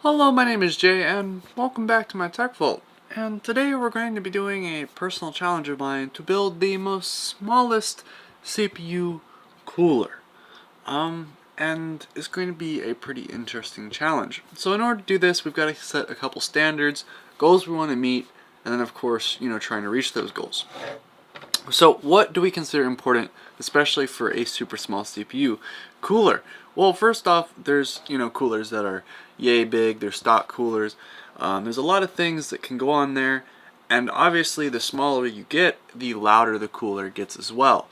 Hello, my name is Jay, and welcome back to my Tech Vault. And today we're going to be doing a personal challenge of mine to build the most smallest CPU cooler. And it's going to be a pretty interesting challenge. So in order to do this, we've got to set a couple standards, goals we want to meet, and then of course, trying to reach those goals. So what do we consider important, especially for a super small CPU? Cooler. Well, first off, there's, coolers that are yay big, they're stock coolers. There's a lot of things that can go on there, and obviously the smaller you get, the louder the cooler gets as well.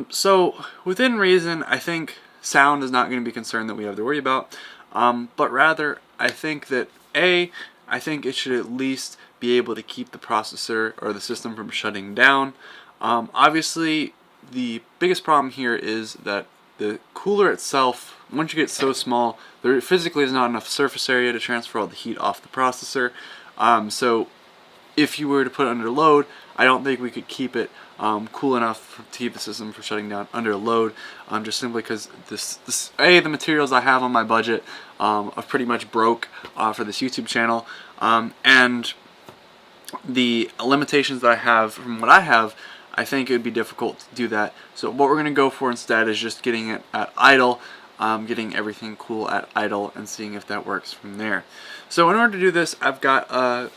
So within reason, I think sound is not going to be a concern that we have to worry about, but rather I think that I think it should at least be able to keep the processor or the system from shutting down. Obviously, the biggest problem here is that the cooler itself, once you get so small, there physically is not enough surface area to transfer all the heat off the processor. So if you were to put it under load, I don't think we could keep it cool enough to keep the system from shutting down under load, just simply because the materials I have on my budget are pretty much broke for this YouTube channel, and the limitations that I have from what I have, I think it would be difficult to do that. So what we're going to go for instead is just getting it at idle, getting everything cool at idle, and seeing if that works from there. So in order to do this, I've got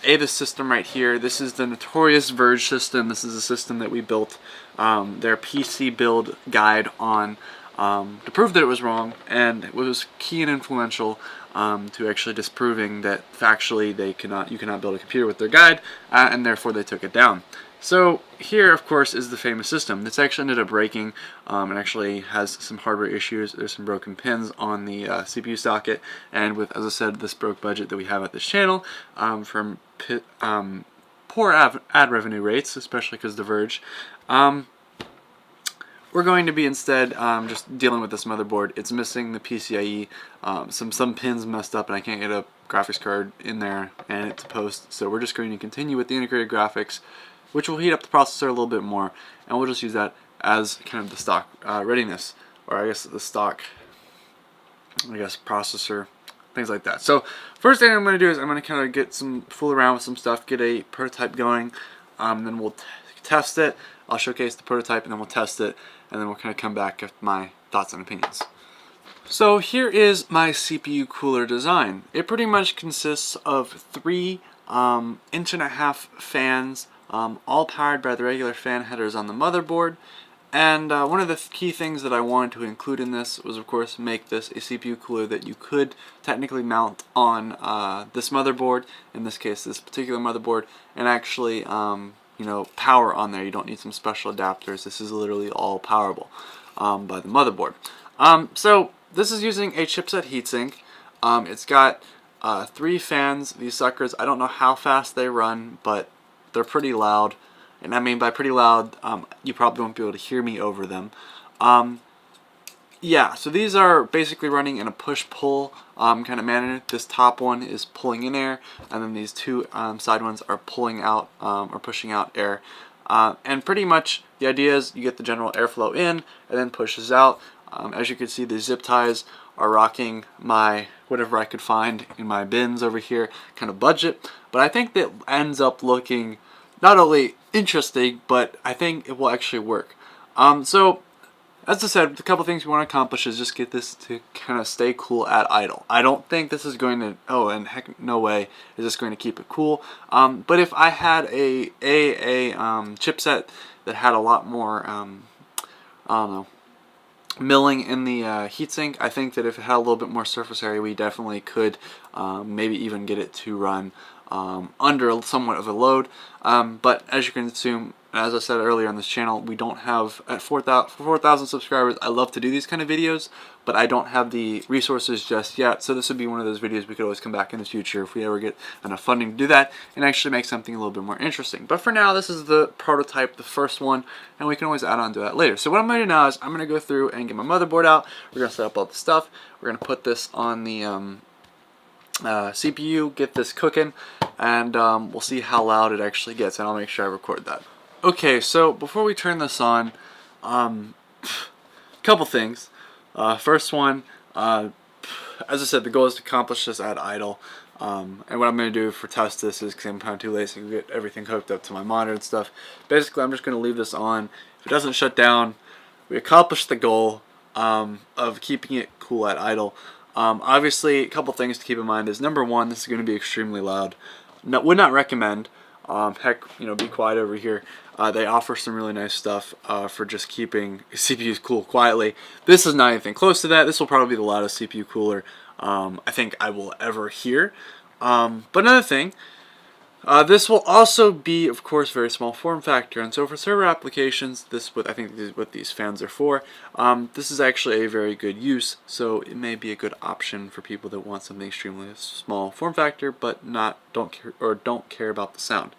this system right here. This is the notorious Verge system. This is a system that we built their PC build guide on to prove that it was wrong, and it was key and influential to actually disproving that factually you cannot build a computer with their guide, and therefore they took it down. So here, of course, is the famous system. This actually ended up breaking and actually has some hardware issues. There's some broken pins on the CPU socket, and with, as I said, this broke budget that we have at this channel from poor ad revenue rates, especially because The Verge, we're going to be instead just dealing with this motherboard. It's missing the PCIe, some pins messed up, and I can't get a graphics card in there and it's post. So we're just going to continue with the integrated graphics, which will heat up the processor a little bit more, and we'll just use that as kind of the stock readiness, or I guess the stock, processor, things like that. So first thing I'm going to do is I'm going to kind of fool around with some stuff, get a prototype going, then we'll test it. I'll showcase the prototype, and then we'll test it, and then we'll kind of come back with my thoughts and opinions. So here is my CPU cooler design. It pretty much consists of 3 1.5-inch fans, all powered by the regular fan headers on the motherboard. And one of the key things that I wanted to include in this was, of course, make this a CPU cooler that you could technically mount on this motherboard, in this case this particular motherboard, and actually power on there. You don't need some special adapters. This is literally all powerable by the motherboard. So this is using a chipset heatsink. It's got 3 fans. These suckers, I don't know how fast they run, but they're pretty loud. And I mean by pretty loud, you probably won't be able to hear me over them. Yeah, so these are basically running in a push-pull kind of manner. This top one is pulling in air, and then these 2 side ones are pulling out or pushing out air. And pretty much the idea is you get the general airflow in and then pushes out. As you can see, the zip ties are rocking my whatever I could find in my bins over here, kind of budget. But I think that ends up looking not only interesting, but I think it will actually work. So as I said, a couple things we want to accomplish is just get this to kind of stay cool at idle. I don't think this is going to, and heck no way is this going to keep it cool. But if I had a chipset that had a lot more, I don't know, milling in the heatsink, I think that if it had a little bit more surface area, we definitely could maybe even get it to run under somewhat of a load. But as you can assume, as I said earlier on this channel, we don't have, at 4,000 subscribers, I love to do these kind of videos, but I don't have the resources just yet. So this would be one of those videos we could always come back in the future if we ever get enough funding to do that and actually make something a little bit more interesting. But for now, this is the prototype, the first one, and we can always add on to that later. So what I'm going to do now is I'm going to go through and get my motherboard out. We're going to set up all the stuff. We're going to put this on the CPU, get this cooking, and we'll see how loud it actually gets, and I'll make sure I record that. Okay, so before we turn this on, couple things. First one, as I said, the goal is to accomplish this at idle. And what I'm going to do for test this is, because I'm kind of too lazy to get everything hooked up to my monitor and stuff, basically I'm just going to leave this on. If it doesn't shut down, we accomplished the goal of keeping it cool at idle. Obviously, a couple things to keep in mind is, number one, this is going to be extremely loud. Would not recommend. Heck, be quiet over here. They offer some really nice stuff for just keeping CPUs cool quietly. This is not anything close to that. This will probably be the loudest CPU cooler I think I will ever hear. But another thing, this will also be, of course, very small form factor, and so for server applications, I think this is what these fans are for. This is actually a very good use, so it may be a good option for people that want something extremely small form factor, but don't care about the sound.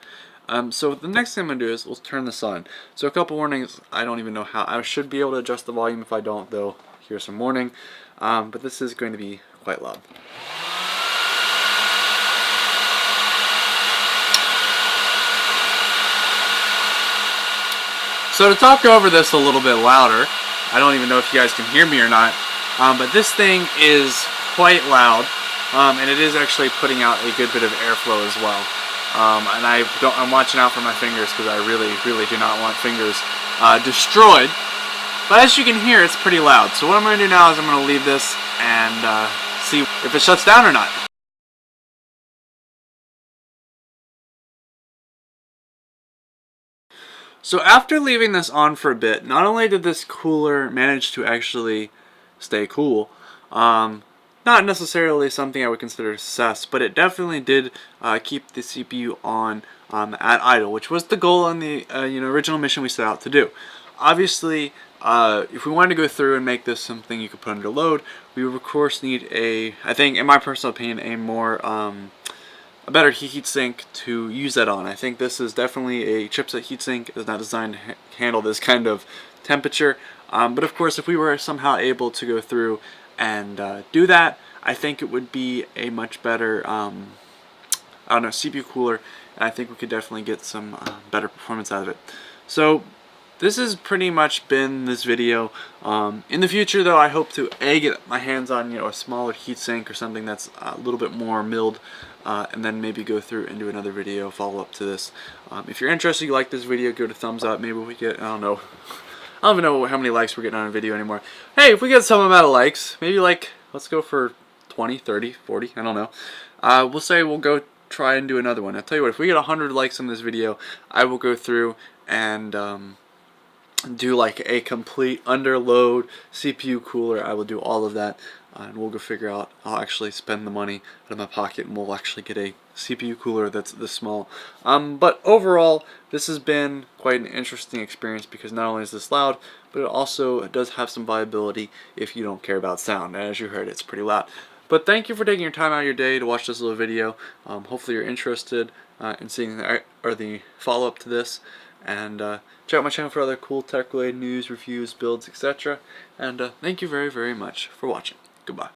So the next thing I'm going to do is, let's turn this on. So a couple warnings. I don't even know how. I should be able to adjust the volume. If I don't, though, here's some warning. But this is going to be quite loud. So to talk over this a little bit louder, I don't even know if you guys can hear me or not, but this thing is quite loud, and it is actually putting out a good bit of airflow as well. And I'm watching out for my fingers, because I really do not want fingers destroyed. But as you can hear, it's pretty loud. So what I'm going to do now is I'm going to leave this and see if it shuts down or not. So after leaving this on for a bit, not only did this cooler manage to actually stay cool, not necessarily something I would consider a success, but it definitely did keep the CPU on at idle, which was the goal on the original mission we set out to do. Obviously, if we wanted to go through and make this something you could put under load, we would of course need I think in my personal opinion, a better heatsink to use that on. I think this is definitely a chipset heatsink. It is not designed to handle this kind of temperature. But of course, if we were somehow able to go through and do that, I think it would be a much better, CPU cooler, and I think we could definitely get some better performance out of it. So this has pretty much been this video. In the future, though, I hope to get my hands on a smaller heatsink or something that's a little bit more milled, and then maybe go through and do another video follow up to this. If you're interested, you like this video, give it a thumbs up. Maybe we get, I don't even know how many likes we're getting on a video anymore. Hey, if we get some amount of likes, maybe let's go for 20, 30, 40, I don't know. We'll say we'll go try and do another one. I'll tell you what, if we get 100 likes on this video, I will go through and do like a complete underload CPU cooler. I will do all of that, and we'll go figure out. I'll actually spend the money out of my pocket, and we'll actually get a CPU cooler that's this small. But overall, this has been quite an interesting experience, because not only is this loud, but it also does have some viability if you don't care about sound. And as you heard, it's pretty loud. But thank you for taking your time out of your day to watch this little video. Hopefully you're interested in seeing the follow-up to this. And check out my channel for other cool tech-related news, reviews, builds, etc. And thank you very, very much for watching. Goodbye.